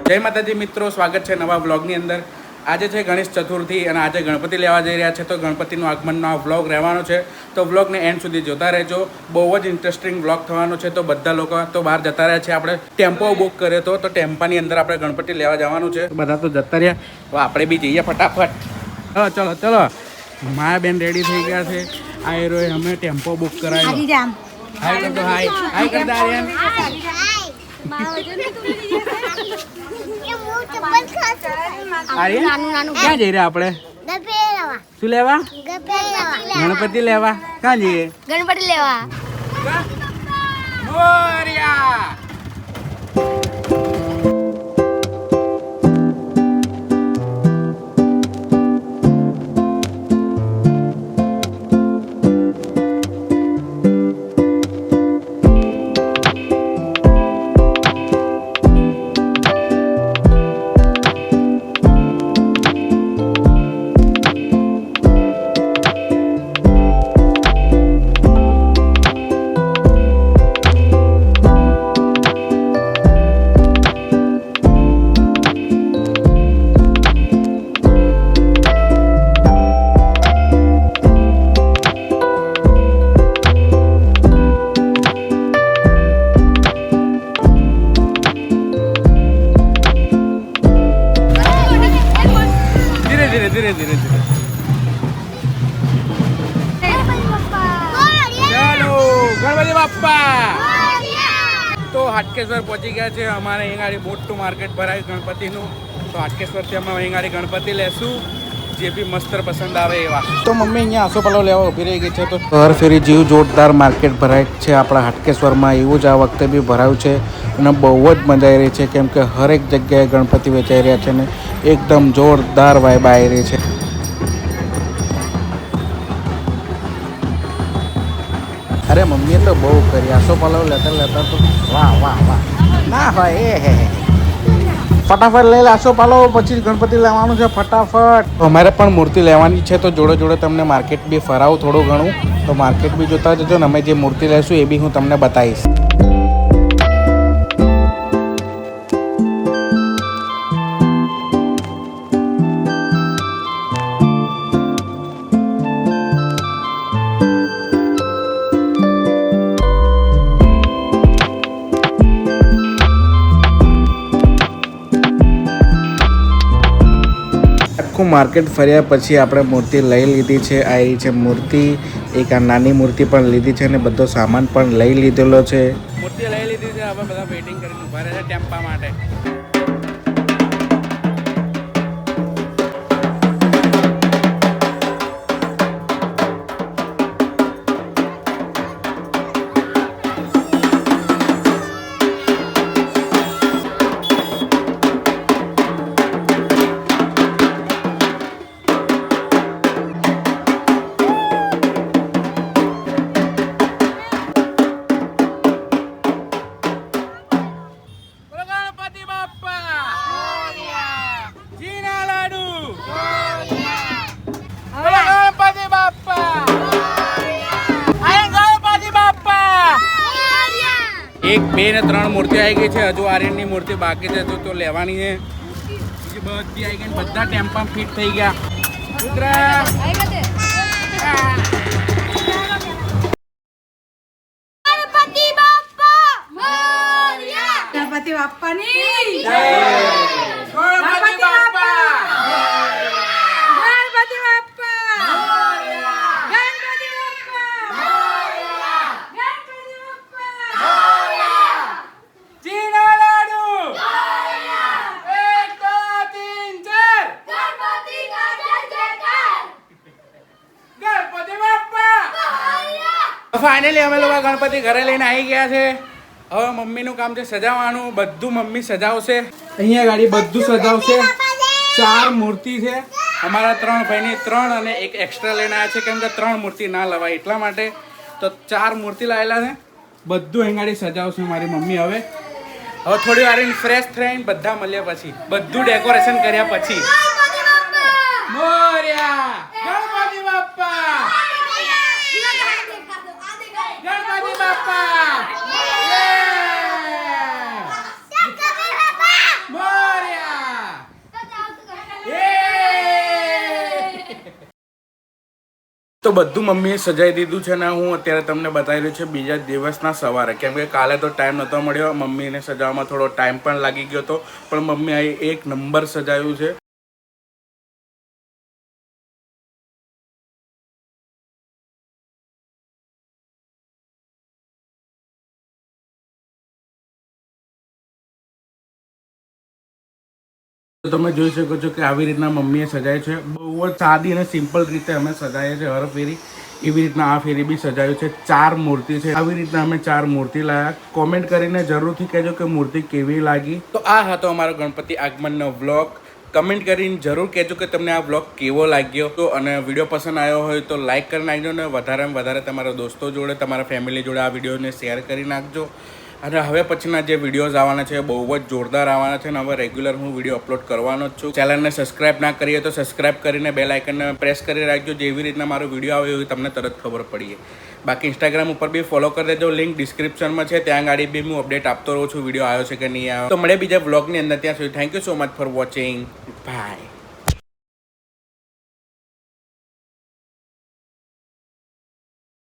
જય માતાજી મિત્રો, સ્વાગત છે નવા બ્લોગની અંદર। આજે છે ગણેશ ચતુર્થી અને આજે ગણપતિ લેવા જઈ રહ્યા છે, તો ગણપતિનું આગમનનો આ વ્લોગ રહેવાનો છે, તો વ્લોગને એન્ડ સુધી જોતા રહેજો। બહુ જ ઇન્ટરેસ્ટિંગ વ્લોગ થવાનો છે। તો બધા લોકો તો બહાર જતા રહ્યા છે, આપણે ટેમ્પો બુક કર્યો હતો, તો ટેમ્પાની અંદર આપણે ગણપતિ લેવા જવાનું છે। બધા તો જતા રહ્યા, તો આપણે બી જઈએ ફટાફટ। ચલો ચલો ચલો, માયા બેન રેડી થઈ ગયા છે। આ એરોએ અમે ટેમ્પો બુક કરાવ્યો। હાય કરતો, હાય હાય કરતા આર્યન। ક્યાં જઈ રહ્યા આપણે? શું લેવા? ગણપતિ લેવા। ક્યાં જઈએ? ગણપતિ લેવા। મોરિયા। ધીરે ધીરે ધીરે ચાલો ગણપતિ બાપ્પા। તો હાટકેશ્વર પહોંચી ગયા છે। અમારે અહીં ગાડી મોટું માર્કેટ ભરાય ગણપતિનું, તો હાટકેશ્વરથી અમે અહીં ગાડી ગણપતિ લેશું, જે બી મસ્ત પસંદ આવે એવા। તો મમ્મી અહીંયા આસોપાલવ લેવા ઊભી રહી ગઈ છે। તો હર ફેરી જીવ જોરદાર માર્કેટ ભરાય છે આપણા હાટકેશ્વરમાં, એવું જ આ વખતે બી ભરાયું છે અને બહુ જ મજા આવી રહી છે, કેમ કે હરેક જગ્યાએ ગણપતિ વેચાઈ રહ્યા છે ને એકદમ જોરદાર વાઇબ આવી રહી છે। અરે મમ્મીએ તો બહુ કરી, આસોપાલવ લેતા લેતા તો વાહ વાહ વાહ ના હોય એ હે ફટાફટ લઈ લે આસોપાલવ, પછી ગણપતિ લેવાનું છે ફટાફટ। અમારે પણ મૂર્તિ લેવાની છે, તો જોડે જોડે તમને માર્કેટ બી ફરાવું થોડું ઘણું, તો માર્કેટ બી જોતા જજો ને અમે જે મૂર્તિ લઈશું એ બી હું તમને બતાવીશ। આખું માર્કેટ ફર્યા પછી આપણે મૂર્તિ લઈ લીધી છે। આ એ છે મૂર્તિ, એક આ નાની મૂર્તિ પણ લીધી છે અને બધો સામાન પણ લઈ લીધેલો છે। મૂર્તિ લઈ લીધી છે, હવે બધા વેઇટિંગ કરીને ઉભા રહે છે ટેમ્પા માટે। એક બે ને ત્રણ મૂર્તિ આવી ગઈ છે, હજુ આર્યનની મૂર્તિ બાકી છે, તો લેવાની છે। બીજી બધી આવી ગઈ, બધા ટેમ્પા ફિટ થઈ ગયા। ગણપતિ બાપ્પાની જય। ગણપતિ બાપ્પા। ગણપતિ બાપ્પા। ગણપતિ બાપ્પા। જીના લાડુ। 1 2 3 4 ગણપતિ બાપ્પા। ફાઇનલી અમે લોકો ગણપતિ ઘરે લઈને આવી ગયા છે। હવે મમ્મીનું કામ છે સજાવવાનું, બધું મમ્મી સજાવશે। અહીંયા ગાડી બધું સજાવશે। 4 મૂર્તિ છે, અમારા 3 ભાઈની 3 અને એક એક્સ્ટ્રા લઈને આવ્યા છે, કેમ કે 3 મૂર્તિ ના લવાય એટલા માટે, તો 4 મૂર્તિ લાવેલા છે। બધું અહીં ગાડી સજાવશે મારી મમ્મી। હવે થોડી વાર ફ્રેશ થઈને બધા મળ્યા પછી, બધું ડેકોરેશન કર્યા પછી। મોરિયા। ગણપતિ બાપ્પા। ગણપતિ બાપ્પા। મોરિયા। તો બધું મમ્મીએ સજાવી દીધું છે ને હું અત્યારે તમને બતાવી રહ્યું છે બીજા દિવસના સવારે, કેમ કે કાલે તો ટાઈમ નહોતો મળ્યો, મમ્મીને સજાવવામાં થોડો ટાઈમ પણ લાગી ગયો હતો, પણ મમ્મી આ એક નંબર સજાવ્યું છે. તો તમે જોઈ શકો છો કે આવી રીતના મમ્મીએ સજાય છે. બહુ જ સાદી અને સિમ્પલ રીતે અમે સજાવીએ છીએ હર ફેરી. એવી રીતના આ ફેરી બી સજાવ્યું છે. 4 મૂર્તિ છે. આવી રીતના અમે 4 મૂર્તિ લાવ્યા. કોમેન્ટ કરીને જરૂરથી કહેજો કે મૂર્તિ કેવી લાગી. તો આ હતો અમારો ગણપતિ આગમનનો વ્લોગ. કમેન્ટ કરીને જરૂર કહેજો કે તમને આ વ્લોગ કેવો લાગ્યો. તો અને વિડીયો પસંદ આવ્યો હોય તો લાઈક કરી નાખજો ને વધારેમાં વધારે તમારા દોસ્તો જોડે, તમારા ફેમિલી જોડે આ વિડીયોને શેર કરી નાખજો. અને હવે પછીના જે વિડીયોઝ આવવાના છે બહુ જ જોરદાર આવવાના છે, અને હવે રેગ્યુલર હું વિડીયો અપલોડ કરવાનો જ છું. ચેનલને સબસ્ક્રાઇબ ના કરીએ તો સબસ્ક્રાઇબ કરીને બેલ આઇકનને પ્રેસ કરી રાખજો, જેવી રીતના મારો વિડીયો આવે એવી તમને તરત ખબર પડીએ. બાકી ઇન્સ્ટાગ્રામ ઉપર બી ફોલો કરી દેજો, લિંક ડિસ્ક્રિપ્શનમાં છે. ત્યાં ગાડી બી હું અપડેટ આપતો રહું છું વિડીયો આવ્યો છે કે નહીં આવ્યો. તો મળે બીજા વ્લોગની અંદર. ત્યાં સુધી thank you so much for watching. By.